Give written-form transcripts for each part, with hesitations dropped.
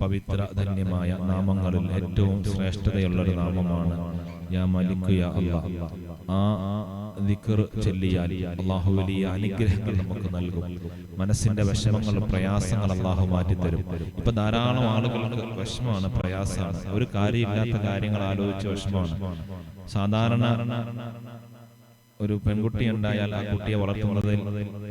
പവിത്ര ധന്യമായ നാമങ്ങളിൽ ഏറ്റവും ശ്രേഷ്ഠതയുള്ളൊരു നാമമാണ് യാ മലിക് യാ അല്ലാഹ്. ആ ദിക്ർ ചൊല്ലിയാൽ അല്ലാഹു വലിയ അനുഗ്രഹങ്ങൾ നമുക്ക് നൽകും. മനസ്സിന്റെ വിഷമങ്ങളും പ്രയാസങ്ങൾ അല്ലാഹു മാറ്റിത്തരും. ഇപ്പൊ ധാരാളം ആളുകൾക്ക് വിഷമമാണ്, പ്രയാസമാണ്, ഒരു കാര്യമില്ലാത്ത കാര്യങ്ങൾ ആലോചിച്ച് വിഷമമാണ്. സാധാരണ ഒരു പെൺകുട്ടി ഉണ്ടായാൽ ആ കുട്ടിയെ വളർത്തുന്നതിൽ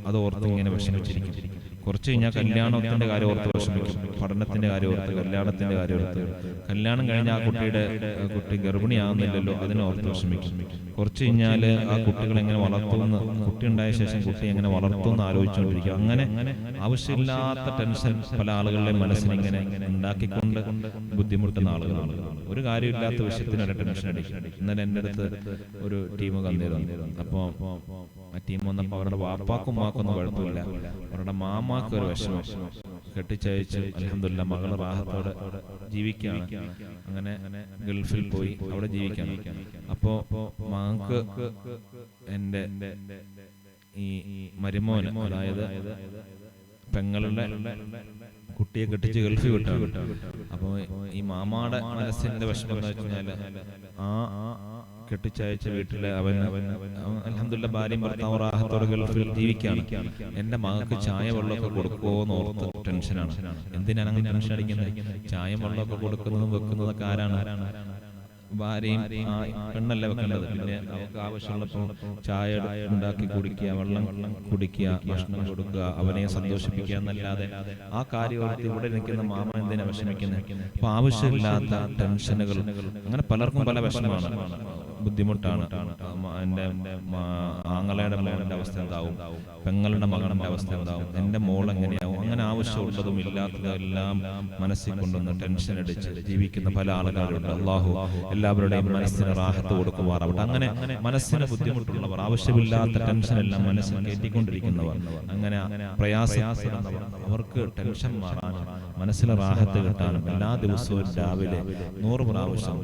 അത് ഓർത്ത് ഇങ്ങനെ വിഷമിച്ചിരിക്കും. കുറച്ച് കഴിഞ്ഞാൽ കല്യാണത്തിന്റെ കാര്യം ഓർത്ത് വിഷമിക്കും, പഠനത്തിന്റെ കാര്യം ഓർത്ത്, കല്യാണത്തിന്റെ കാര്യം ഓർത്ത്. കല്യാണം കഴിഞ്ഞാൽ ആ കുട്ടി ഗർഭിണിയാകുന്നില്ലല്ലോ, അതിനെ ഓർത്ത് വിഷമിക്കും. കുറച്ച് കഴിഞ്ഞാൽ ആ കുട്ടികൾ എങ്ങനെ വളർത്തുമെന്ന്, കുട്ടി ഉണ്ടായ ശേഷം കുട്ടി എങ്ങനെ വളർത്തുമെന്ന് ആലോചിച്ചുകൊണ്ടിരിക്കും. അങ്ങനെ ആവശ്യമില്ലാത്ത ടെൻഷൻ പല ആളുകളുടെയും മനസ്സിന് ഇങ്ങനെ ഉണ്ടാക്കിക്കൊണ്ട് ബുദ്ധിമുട്ടുന്ന ആളുകളാണ്. ഒരു കാര്യമില്ലാത്ത വിഷയത്തിന് ഒരു ടെൻഷൻ അടിക്കും. ഇന്നലെ എൻ്റെ അടുത്ത് ഒരു ടീം കന്നിരുന്നു. അപ്പോൾ ആ ടീം വന്നപ്പോൾ അവരുടെ വാപ്പാക്കും ഉമ്മാക്കൊന്നും കുഴപ്പമില്ല, അവരുടെ മാമാക്ക് ഒരു വിഷമം. കെട്ടിച്ചയച്ച് അൽഹംദുലില്ലാ മകള് റാഹത്തോടെ ജീവിക്കുകയാണ്. അങ്ങനെ ഗൾഫിൽ പോയി അവിടെ ജീവിക്കുകയാണ്. അപ്പോ മകൾക്ക് എൻ്റെ ഈ മരുമോന്, അതായത് പെങ്ങളുടെ കുട്ടിയെ കെട്ടിച്ച് ഗൾഫിൽ വിട്ടാണ്. അപ്പോൾ ഈ മാമാടെ മനസ്സിന്റെ വിഷമം എന്ന് വെച്ചാല് ആ കെട്ടിച്ചയച്ച വീട്ടില് അവൻ അൽഹംദുലില്ലാ ഭാര്യയും ഭർത്താവ് റാഹത്തോടെ ഗൾഫിൽ ജീവിക്കുകയാണ്. എന്റെ മകൾക്ക് ചായ വെള്ളമൊക്കെ കൊടുക്കുമോന്ന് ഓർത്ത് ടെൻഷനാണ്. എന്തിനാണ് അങ്ങനെ ടെൻഷൻ അടിക്കുന്നത്? ചായ വെള്ളമൊക്കെ കൊടുക്കുന്നതും വെക്കുന്നതൊക്കെ ആരാണ്? ഭാര്യയും പെണ്ണല്ലേ വെക്കേണ്ടത്. പിന്നെ അവർക്ക് ആവശ്യമുള്ളപ്പോൾ ചായ ഉണ്ടാക്കി കുടിക്കുക, വെള്ളം കുടിക്കുക, ഭക്ഷണം കൊടുക്കുക, അവനെ സന്തോഷിപ്പിക്കുക എന്നല്ലാതെ ആ കാര്യം ഇവിടെ നിൽക്കുന്ന മാമ എന്തിനാ വിഷമിക്കുന്നത്? അപ്പൊ ആവശ്യമില്ലാത്ത ടെൻഷനുകൾ, അങ്ങനെ പലർക്കും പല വിഷമമാണ്, ബുദ്ധിമുട്ടാണ്. എൻ്റെ ആങ്ങളയുടെ മകന്റെ അവസ്ഥ എന്താവും, പെങ്ങളുടെ മകന്റെ അവസ്ഥ എന്താവും, എൻ്റെ മോൾ എങ്ങനെയാവും, അങ്ങനെ ആവശ്യമുള്ളതും ഇല്ലാത്തതും എല്ലാം മനസ്സിൽ കൊണ്ടൊന്ന് ടെൻഷൻ അടിച്ച് ജീവിക്കുന്ന പല ആളുകളുണ്ട്. അല്ലാഹു എല്ലാവരുടെയും മനസ്സിന് റാഹത്ത് കൊടുക്കുമാറാവട്ടെ. അങ്ങനെ മനസ്സിന് ബുദ്ധിമുട്ടുള്ളവർ, ആവശ്യമില്ലാത്ത ടെൻഷൻ എല്ലാം മനസ്സിൽ കയറ്റിക്കൊണ്ടിരിക്കുന്നവർ, അങ്ങനെ പ്രയാസപ്പെടുന്നവർ, അവർക്ക് ടെൻഷൻ മാറാനും മനസ്സിന് റാഹത്ത് കിട്ടാനും എല്ലാ ദിവസവും രാവിലെ 100 പ്രാവശ്യം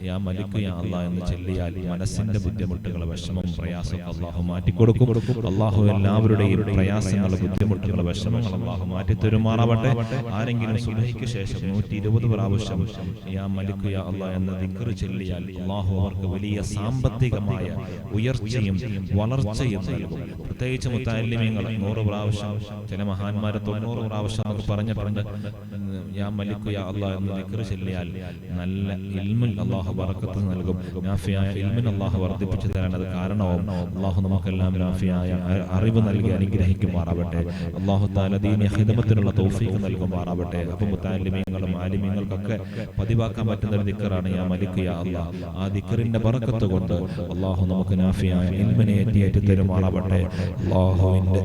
യാ മലിക് യാ അല്ലാഹ് എന്ന് ചൊല്ലിയാൽ മനസ്സിന്റെ ബുദ്ധിമുട്ടുകൾ, വിഷമം, പ്രയാസം അല്ലാഹു മാറ്റിക്കൊടുക്കും. അല്ലാഹു എല്ലാവരുടെയും പ്രയാസങ്ങൾ, ബുദ്ധിമുട്ടുകൾ, വിഷമങ്ങൾ അല്ലാഹു മാറ്റിത്തരുമാറാവട്ടെ. ആരെങ്കിലും സുബ്ഹിക്ക് ശേഷം 120 പ്രാവശ്യം യാ മലിക് യാ അല്ലാഹ് എന്ന ദിക്ർ ചൊല്ലിയാൽ അല്ലാഹു അവർക്ക് വലിയ സാമ്പത്തികമായ ഉയർച്ചയും വളർച്ചയും നൽകും. പ്രത്യേകിച്ച് മുത്തഅല്ലിമീങ്ങൾ 100 പ്രാവശ്യം, ചില മഹാന്മാരെ 90 പ്രാവശ്യം നമുക്ക് പറഞ്ഞിട്ടുണ്ട്. യാ മലിക് യാ അല്ലാഹ് എന്ന ദിക്ർ ചൊല്ലിയാൽ നല്ല ഇൽമുൽ അല്ലാഹു ബറക്കത്ത് നൽകും. നാഫിയായ ഇൽമിന് അല്ലാഹു വർദ്ധിപ്പിച്ചു തരാൻ അത് കാരണവും. അല്ലാഹു നമുക്കെല്ലാം നാഫിയായ അറിവ് നൽകി അനുഗ്രഹിക്കുമാറാവട്ടെ. അല്ലാഹു തആല ദീനി ഖിദ്മത്തിനുള്ള തൗഫീഖ് നൽകുമാറാവട്ടെ. അപ്പോൾ മുത്തഅല്ലിമീങ്ങളും ആലിമീങ്ങൾക്കൊക്കെ പതിവാക്കാൻ പറ്റുന്ന ഒരു ദിക്റാണ് യാ മലിക് യാ അല്ലാഹ്. ആ ദിക്റിന്റെ ബറക്കത്ത് കൊണ്ട് അല്ലാഹു നമുക്ക് നാഫിയായ ഇൽമിനെ ഏറ്റി തരുമാറാവട്ടെ. അല്ലാഹുവിന്റെ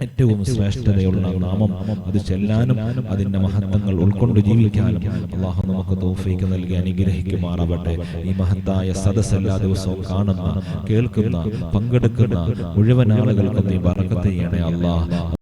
ഏറ്റവും ശ്രേഷ്ഠതയുള്ള നാമം അത് ചെല്ലാനും അതിന്റെ മഹത്വങ്ങൾ ഉൾക്കൊണ്ട് ജീവിക്കാനും അല്ലാഹു നമുക്ക് തൗഫീഖ് നൽകി അനുഗ്രഹിക്കുമാറാവട്ടെ. ഈ മഹത്തായ സദസ്സ് എല്ലാ ദിവസവും കാണുന്ന, കേൾക്കുന്ന, പങ്കെടുക്കുന്ന മുഴുവൻ ആളുകൾക്കും നീ ബറക്കത്ത് ചെയ്യണേ അല്ലാഹ്.